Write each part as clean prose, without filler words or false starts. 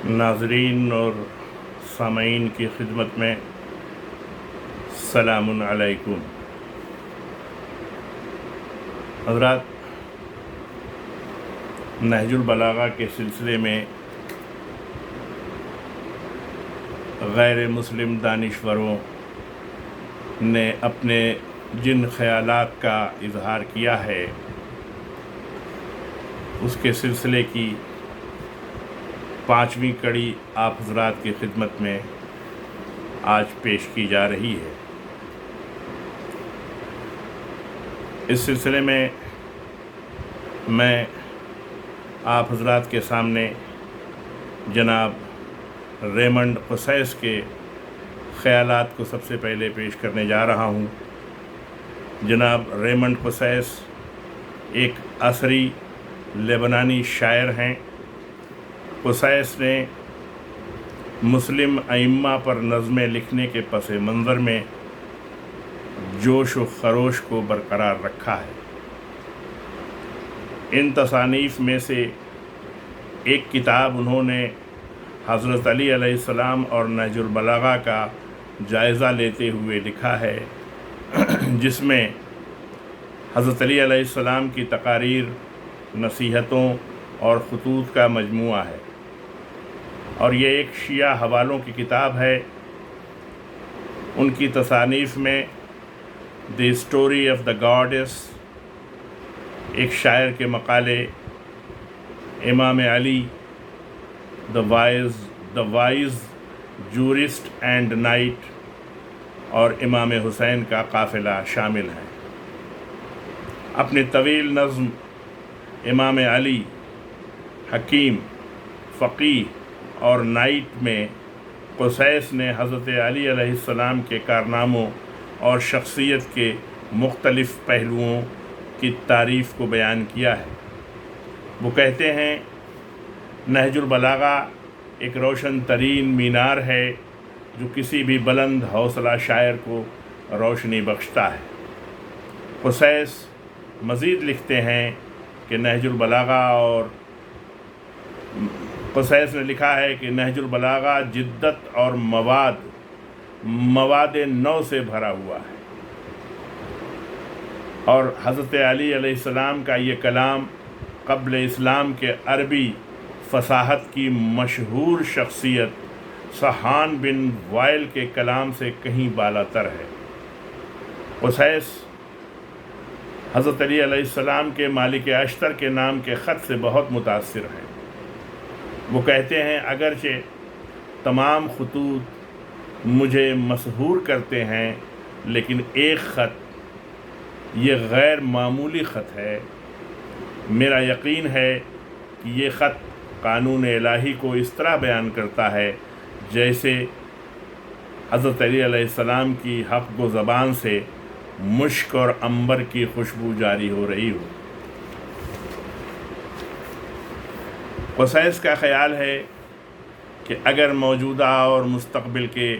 ناظرین اور سامعین کی خدمت میں السلام علیکم۔ حضرات، نہج البلاغہ کے سلسلے میں غیر مسلم دانشوروں نے اپنے جن خیالات کا اظہار کیا ہے اس کے سلسلے کی 5ویں کڑی آپ حضرات کی خدمت میں آج پیش کی جا رہی ہے۔ اس سلسلے میں آپ حضرات کے سامنے جناب ریمنڈ قسیس کے خیالات کو سب سے پہلے پیش کرنے جا رہا ہوں۔ جناب ریمنڈ قسیس ایک عصری لبنانی شاعر ہیں۔ قسیس نے مسلم ائمہ پر نظمیں لکھنے کے پس منظر میں جوش و خروش کو برقرار رکھا ہے۔ ان تصانیف میں سے ایک کتاب انہوں نے حضرت علی علیہ السلام اور نہج البلاغہ کا جائزہ لیتے ہوئے لکھا ہے، جس میں حضرت علی علیہ السلام کی تقاریر، نصیحتوں اور خطوط کا مجموعہ ہے، اور یہ ایک شیعہ حوالوں کی کتاب ہے۔ ان کی تصانیف میں the story of the gods, ایک شاعر کے مقالے، Imam Ali the wise jurist and knight اور امام حسین کا قافلہ شامل ہیں۔ اپنی طویل نظم امام علی حکیم، فقیہ اور نائٹ میں قسیس نے حضرت علی علیہ السلام کے کارناموں اور شخصیت کے مختلف پہلوؤں کی تعریف کو بیان کیا ہے۔ وہ کہتے ہیں، نہج البلاغہ ایک روشن ترین مینار ہے جو کسی بھی بلند حوصلہ شاعر کو روشنی بخشتا ہے۔ قسیس مزید لکھتے ہیں کہ نہج البلاغہ جدت اور مواد نو سے بھرا ہوا ہے، اور حضرت علی علیہ السلام کا یہ کلام قبل اسلام کے عربی فصاحت کی مشہور شخصیت صحان بن وائل کے کلام سے کہیں بالاتر ہے۔ قسیس حضرت علی علیہ السلام کے مالک اشتر کے نام کے خط سے بہت متاثر ہیں۔ وہ کہتے ہیں، اگرچہ تمام خطوط مجھے مسحور کرتے ہیں، لیکن ایک خط، یہ غیر معمولی خط ہے۔ میرا یقین ہے کہ یہ خط قانون الہی کو اس طرح بیان کرتا ہے جیسے حضرت علی علیہ السلام کی حق گو زبان سے مشک اور عنبر کی خوشبو جاری ہو رہی ہو۔ قسیس کا خیال ہے کہ اگر موجودہ اور مستقبل کے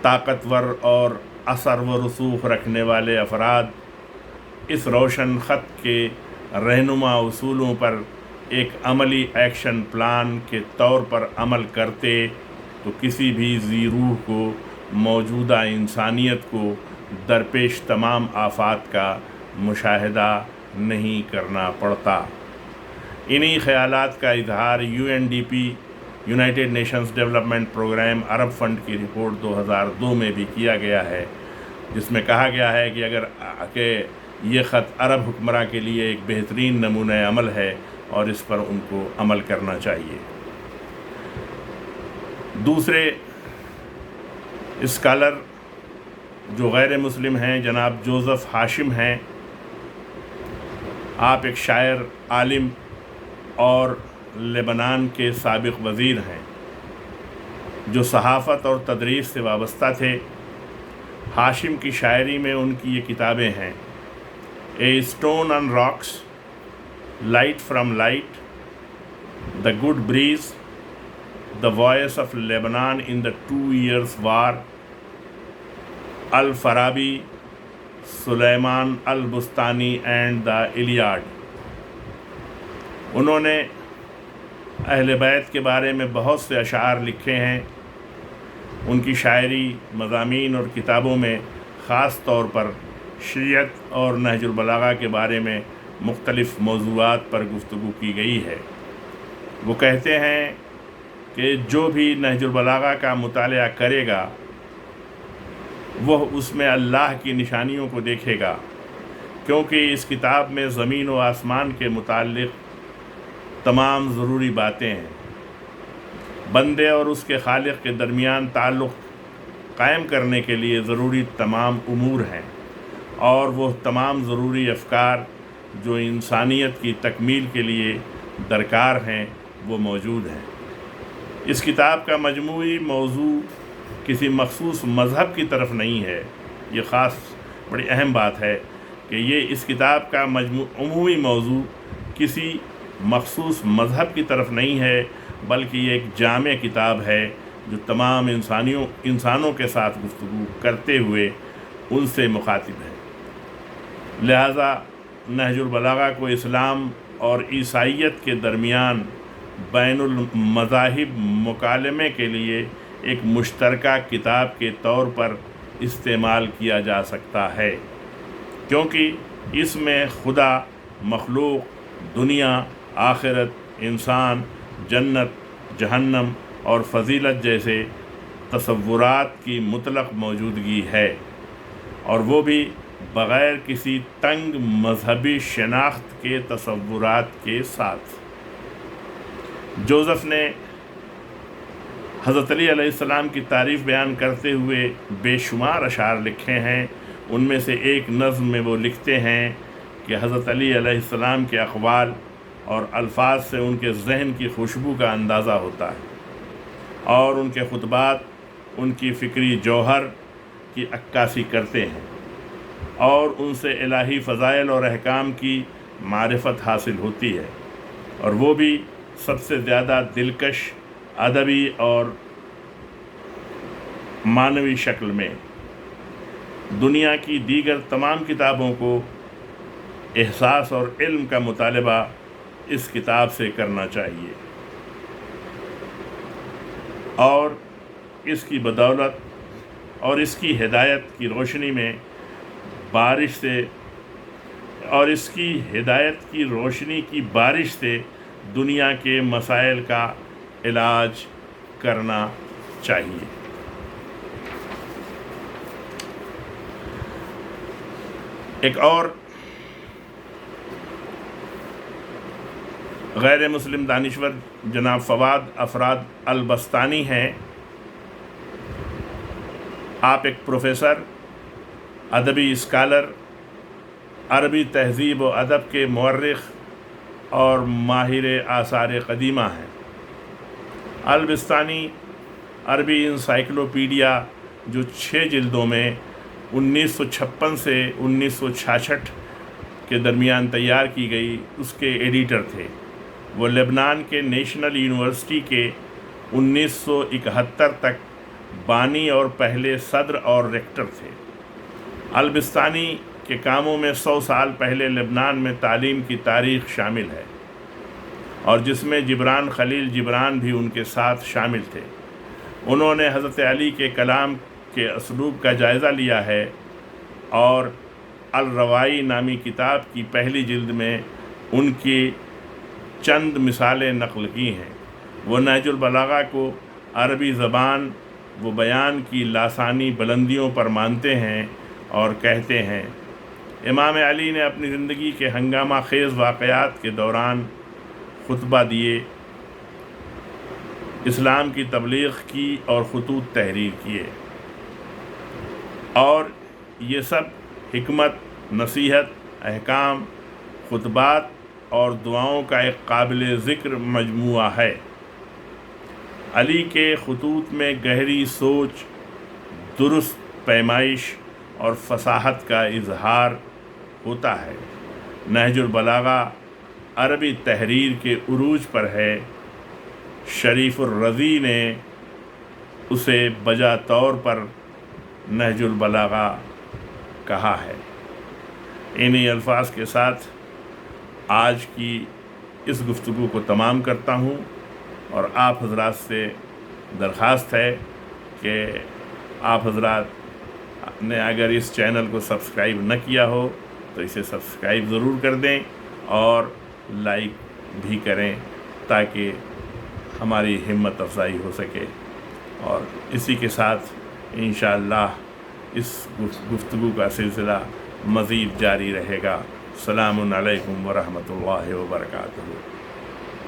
طاقتور اور اثر و رسوخ رکھنے والے افراد اس روشن خط کے رہنما اصولوں پر ایک عملی ایکشن پلان کے طور پر عمل کرتے تو کسی بھی ذی روح کو موجودہ انسانیت کو درپیش تمام آفات کا مشاہدہ نہیں کرنا پڑتا۔ انہی خیالات کا اظہار UNDP united nations development programme عرب فنڈ کی رپورٹ 2002 میں بھی کیا گیا ہے، جس میں کہا گیا ہے کہ یہ خط عرب حکمراں کے لیے ایک بہترین نمونہ عمل ہے اور اس پر ان کو عمل کرنا چاہیے۔ دوسرے اسکالر جو غیر مسلم ہیں، جناب جوزف ہاشم ہیں۔ آپ ایک شاعر، عالم اور لبنان کے سابق وزیر ہیں جو صحافت اور تدریس سے وابستہ تھے۔ ہاشم کی شاعری میں ان کی یہ کتابیں ہیں: a stone on rocks, light from light, the good breeze, the voice of Lebanon in the 2 years war, Al Farabi, Suleiman Al Bustani and the Iliad. انہوں نے اہل بیت کے بارے میں بہت سے اشعار لکھے ہیں۔ ان کی شاعری، مضامین اور کتابوں میں خاص طور پر شریعت اور نہج البلاغہ کے بارے میں مختلف موضوعات پر گفتگو کی گئی ہے۔ وہ کہتے ہیں کہ جو بھی نہج البلاغہ کا مطالعہ کرے گا وہ اس میں اللہ کی نشانیوں کو دیکھے گا، کیونکہ اس کتاب میں زمین و آسمان کے متعلق تمام ضروری باتیں ہیں۔ بندے اور اس کے خالق کے درمیان تعلق قائم کرنے کے لیے ضروری تمام امور ہیں، اور وہ تمام ضروری افکار جو انسانیت کی تکمیل کے لیے درکار ہیں وہ موجود ہیں۔ اس کتاب کا مجموعی موضوع کسی مخصوص مذہب کی طرف نہیں ہے۔ یہ خاص بڑی اہم بات ہے کہ یہ اس کتاب کا عمومی موضوع کسی مخصوص مذہب کی طرف نہیں ہے، بلکہ یہ ایک جامع کتاب ہے جو تمام انسانوں کے ساتھ گفتگو کرتے ہوئے ان سے مخاطب ہے۔ لہذا نہج البلاغہ کو اسلام اور عیسائیت کے درمیان بین المذاہب مکالمے کے لیے ایک مشترکہ کتاب کے طور پر استعمال کیا جا سکتا ہے، کیونکہ اس میں خدا، مخلوق، دنیا، آخرت، انسان، جنت، جہنم اور فضیلت جیسے تصورات کی مطلق موجودگی ہے، اور وہ بھی بغیر کسی تنگ مذہبی شناخت کے تصورات کے ساتھ۔ جوزف نے حضرت علی علیہ السلام کی تعریف بیان کرتے ہوئے بے شمار اشعار لکھے ہیں۔ ان میں سے ایک نظم میں وہ لکھتے ہیں کہ حضرت علی علیہ السلام کے اقوال اور الفاظ سے ان کے ذہن کی خوشبو کا اندازہ ہوتا ہے، اور ان کے خطبات ان کی فکری جوہر کی عکاسی کرتے ہیں، اور ان سے الہی فضائل اور احکام کی معرفت حاصل ہوتی ہے، اور وہ بھی سب سے زیادہ دلکش، ادبی اور معنوی شکل میں۔ دنیا کی دیگر تمام کتابوں کو احساس اور علم کا مطالبہ اس کتاب سے کرنا چاہیے، اور اس کی بدولت اور اس کی ہدایت کی روشنی میں بارش سے دنیا کے مسائل کا علاج کرنا چاہیے۔ ایک اور غیر مسلم دانشور جناب فواد افراد البستانی ہیں۔ آپ ایک پروفیسر، ادبی اسکالر، عربی تہذیب و ادب کے مورخ اور ماہر آثار قدیمہ ہیں۔ البستانی عربی انسائکلوپیڈیا جو 6 جلدوں میں 1956 سے 1966 کے درمیان تیار کی گئی اس کے ایڈیٹر تھے۔ وہ لبنان کے نیشنل یونیورسٹی کے 1971 تک بانی اور پہلے صدر اور ریکٹر تھے۔ البستانی کے کاموں میں 100 سال پہلے لبنان میں تعلیم کی تاریخ شامل ہے، اور جس میں جبران خلیل جبران بھی ان کے ساتھ شامل تھے۔ انہوں نے حضرت علی کے کلام کے اسلوب کا جائزہ لیا ہے، اور الروائی نامی کتاب کی پہلی جلد میں ان کی چند مثالیں نقل کی ہیں۔ وہ نہج البلاغہ کو عربی زبان و بیان کی لاسانی بلندیوں پر مانتے ہیں اور کہتے ہیں، امام علی نے اپنی زندگی کے ہنگامہ خیز واقعات کے دوران خطبہ دیے، اسلام کی تبلیغ کی اور خطوط تحریر کیے، اور یہ سب حکمت، نصیحت، احکام، خطبات اور دعاؤں کا ایک قابل ذکر مجموعہ ہے۔ علی کے خطوط میں گہری سوچ، درست پیمائش اور فصاحت کا اظہار ہوتا ہے۔ نہج البلاغہ عربی تحریر کے عروج پر ہے۔ شریف الرضی نے اسے بجا طور پر نہج البلاغہ کہا ہے۔ انہی الفاظ کے ساتھ آج کی اس گفتگو کو تمام کرتا ہوں۔ اور آپ حضرات سے درخواست ہے کہ آپ حضرات نے اگر اس چینل کو سبسکرائب نہ کیا ہو تو اسے سبسکرائب ضرور کر دیں اور لائک بھی کریں تاکہ ہماری ہمت افزائی ہو سکے. اور اسی کے ساتھ انشاءاللہ اس گفتگو کا سلسلہ مزید جاری رہے گا. السلام علیکم ورحمۃ اللہ وبرکاتہ.